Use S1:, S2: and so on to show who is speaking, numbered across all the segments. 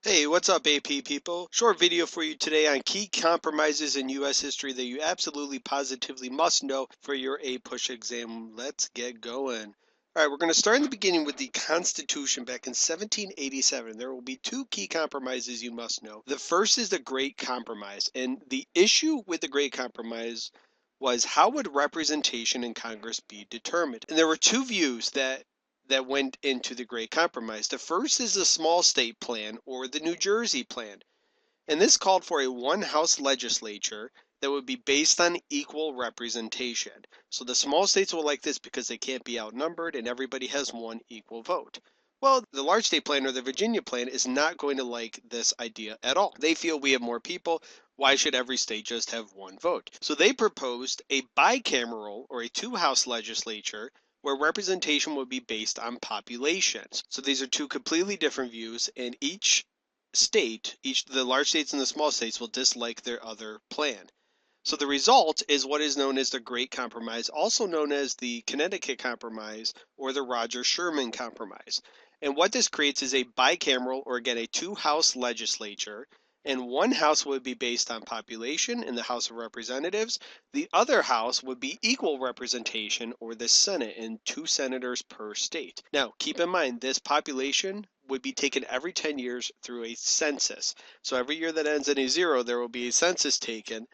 S1: Hey, what's up, AP people? Short video for you today on key compromises in U.S. history that you absolutely positively must know for your APUSH exam. Let's get going. All right, we're going to start in the beginning with the Constitution back in 1787. There will be two key compromises you must know. The first is the Great Compromise, and the issue with the Great Compromise was how would representation in Congress be determined? And there were two views that went into the Great Compromise. The first is the small state plan or the New Jersey plan. And this called for a one house legislature that would be based on equal representation. So the small states will like this because they can't be outnumbered and everybody has one equal vote. Well, the large state plan or the Virginia plan is not going to like this idea at all. They feel we have more people. Why should every state just have one vote? So they proposed a bicameral or a two-house legislature where representation would be based on populations. So these are two completely different views, and each the large states and the small states will dislike their other plan. So the result is what is known as the Great Compromise, also known as the Connecticut Compromise or the Roger Sherman Compromise. And what this creates is a bicameral, or again, a two-house legislature, and one house would be based on population in the House of Representatives. The other house would be equal representation, or the Senate, and 2 senators per state. Now, keep in mind, this population would be taken every 10 years through a census. So every year that ends in a 0, there will be a census taken,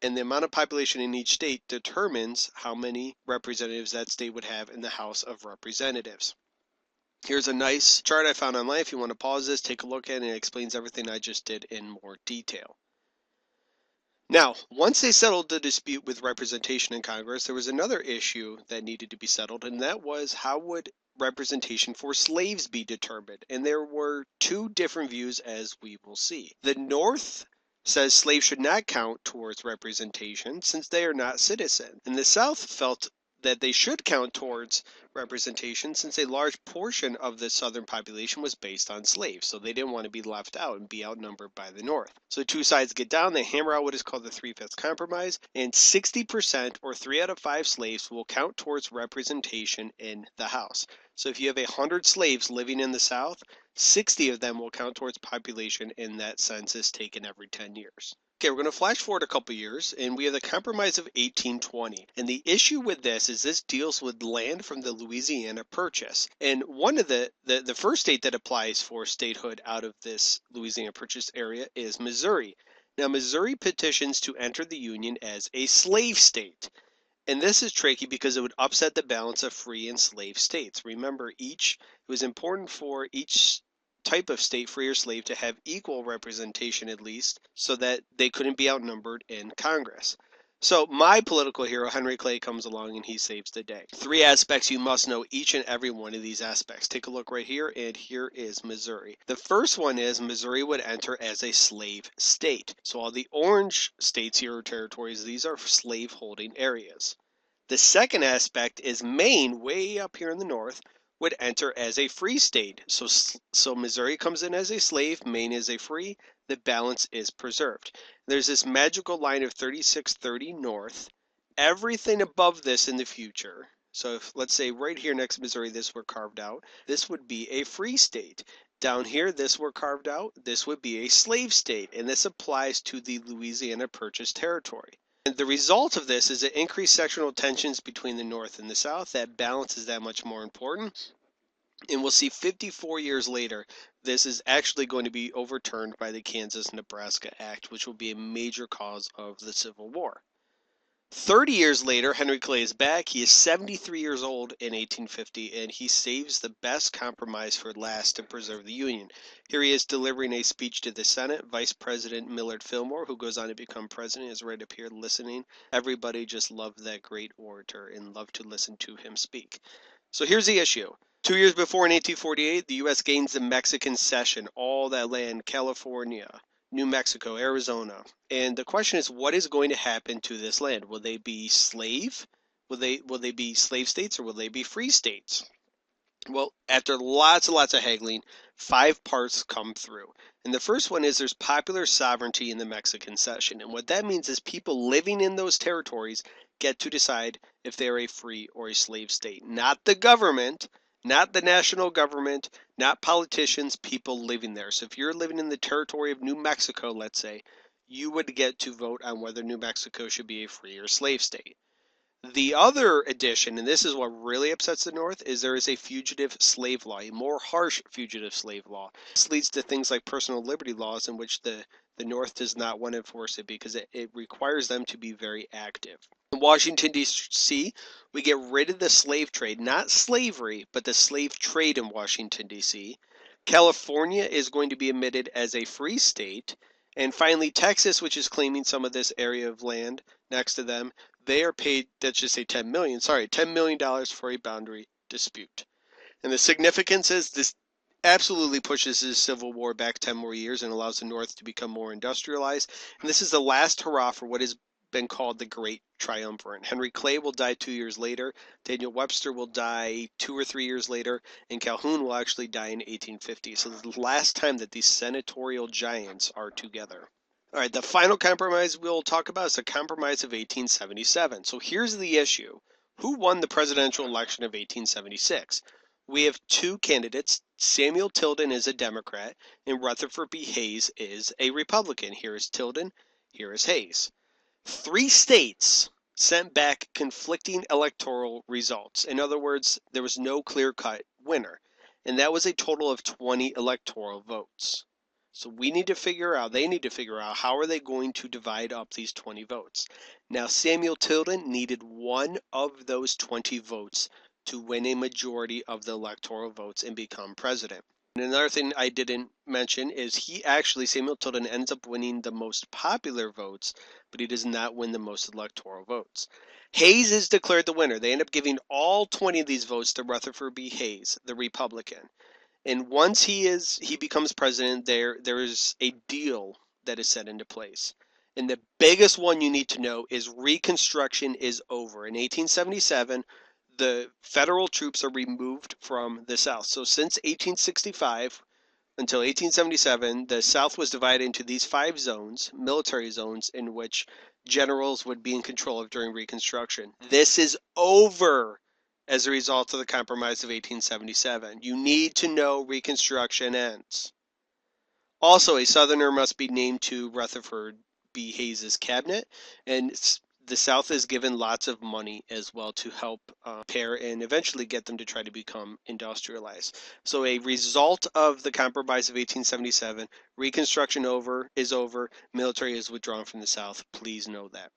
S1: and the amount of population in each state determines how many representatives that state would have in the House of Representatives. Here's a nice chart I found online. If you want to pause this, take a look at it. It explains everything I just did in more detail. Now, once they settled the dispute with representation in Congress, there was another issue that needed to be settled, and that was how would representation for slaves be determined? And there were two different views, as we will see. The North says slaves should not count towards representation since they are not citizens, and the South felt that they should count towards representation since a large portion of the Southern population was based on slaves, so they didn't want to be left out and be outnumbered by the North. So the two sides get down, they hammer out what is called the 3/5 compromise, and 60% or 3 out of 5 slaves will count towards representation in the House. So if you have 100 slaves living in the South, 60 of them will count towards population in that census taken every 10 years. Okay, we're going to flash forward a couple years, and we have the Compromise of 1820. And the issue with this is this deals with land from the Louisiana Purchase. And one of the first state that applies for statehood out of this Louisiana Purchase area is Missouri. Now, Missouri petitions to enter the Union as a slave state. And this is tricky because it would upset the balance of free and slave states. Remember, it was important for each type of state, free or slave, to have equal representation at least, so that they couldn't be outnumbered in Congress. So my political hero, Henry Clay, comes along and he saves the day. 3 aspects you must know, each and every one of these aspects. Take a look right here, and here is Missouri. The first one is Missouri would enter as a slave state. So all the orange states here, or territories, these are slave holding areas. The second aspect is Maine, way up here in the north, would enter as a free state. So Missouri comes in as a slave, Maine is a free, the balance is preserved. There's this magical line of 3630 north. Everything above this in the future, so if, let's say right here next to Missouri, this were carved out, this would be a free state. Down here, this were carved out, this would be a slave state, and this applies to the Louisiana Purchase territory. And the result of this is it increased sectional tensions between the North and the South. That balance is that much more important. And we'll see 54 years later, this is actually going to be overturned by the Kansas-Nebraska Act, which will be a major cause of the Civil War. 30 years later, Henry Clay is back. He is 73 years old in 1850, and he saves the best compromise for last to preserve the Union. Here he is delivering a speech to the Senate. Vice President Millard Fillmore, who goes on to become president, is right up here listening. Everybody just loved that great orator and loved to listen to him speak. So here's the issue. 2 years before, in 1848, the U.S. gains the Mexican Cession, all that land, California, New Mexico, Arizona. And the question is, what is going to happen to this land? Will they be slave? Will they be slave states, or will they be free states? Well, after lots and lots of haggling, 5 parts come through. And the first one is there's popular sovereignty in the Mexican Cession. And what that means is people living in those territories get to decide if they're a free or a slave state. Not the government, not the national government, not politicians, people living there. So if you're living in the territory of New Mexico, let's say, you would get to vote on whether New Mexico should be a free or slave state. The other addition, and this is what really upsets the North, is there is a fugitive slave law, a more harsh fugitive slave law. This leads to things like personal liberty laws in which the North does not want to enforce it because it requires them to be very active. In Washington, D.C., we get rid of the slave trade, not slavery, but the slave trade in Washington, D.C. California is going to be admitted as a free state. And finally, Texas, which is claiming some of this area of land next to them, they are paid, let's just say $10 million for a boundary dispute. And the significance is this absolutely pushes the Civil War back 10 more years and allows the North to become more industrialized. And this is the last hurrah for what has been called the Great Triumvirate. Henry Clay will die 2 years later, Daniel Webster will die 2 or 3 years later, and Calhoun will actually die in 1850. So this is the last time that these senatorial giants are together. All right, the final compromise we'll talk about is the Compromise of 1877. So here's the issue. Who won the presidential election of 1876? We have two candidates. Samuel Tilden is a Democrat, and Rutherford B. Hayes is a Republican. Here is Tilden, here is Hayes. 3 states sent back conflicting electoral results. In other words, there was no clear-cut winner, and that was a total of 20 electoral votes. So we need to figure out, they need to figure out, how are they going to divide up these 20 votes. Now, Samuel Tilden needed one of those 20 votes to win a majority of the electoral votes and become president. And another thing I didn't mention is Samuel Tilden ends up winning the most popular votes, but he does not win the most electoral votes. Hayes is declared the winner. They end up giving all 20 of these votes to Rutherford B. Hayes, the Republican. And once he becomes president, there is a deal that is set into place. And the biggest one you need to know is Reconstruction is over. In 1877, the federal troops are removed from the South. So since 1865 until 1877, the South was divided into these 5 zones, military zones, in which generals would be in control of during Reconstruction. This is over as a result of the Compromise of 1877. You need to know Reconstruction ends. Also, a Southerner must be named to Rutherford B. Hayes' cabinet, and the South is given lots of money as well to help prepare and eventually get them to try to become industrialized. So a result of the Compromise of 1877, Reconstruction is over, military is withdrawn from the South. Please know that.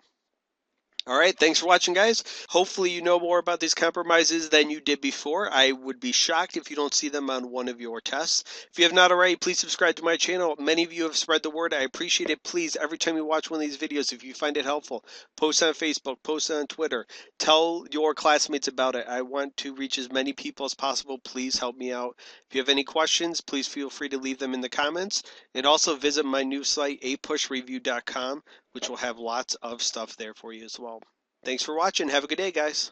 S1: All right, thanks for watching, guys. Hopefully you know more about these compromises than you did before. I would be shocked if you don't see them on one of your tests. If you have not already, please subscribe to my channel. Many of you have spread the word. I appreciate it. Please, every time you watch one of these videos, if you find it helpful, post on Facebook, post on Twitter. Tell your classmates about it. I want to reach as many people as possible. Please help me out. If you have any questions, please feel free to leave them in the comments. And also visit my new site, APUSHreview.com, which will have lots of stuff there for you as well. Thanks for watching. Have a good day, guys.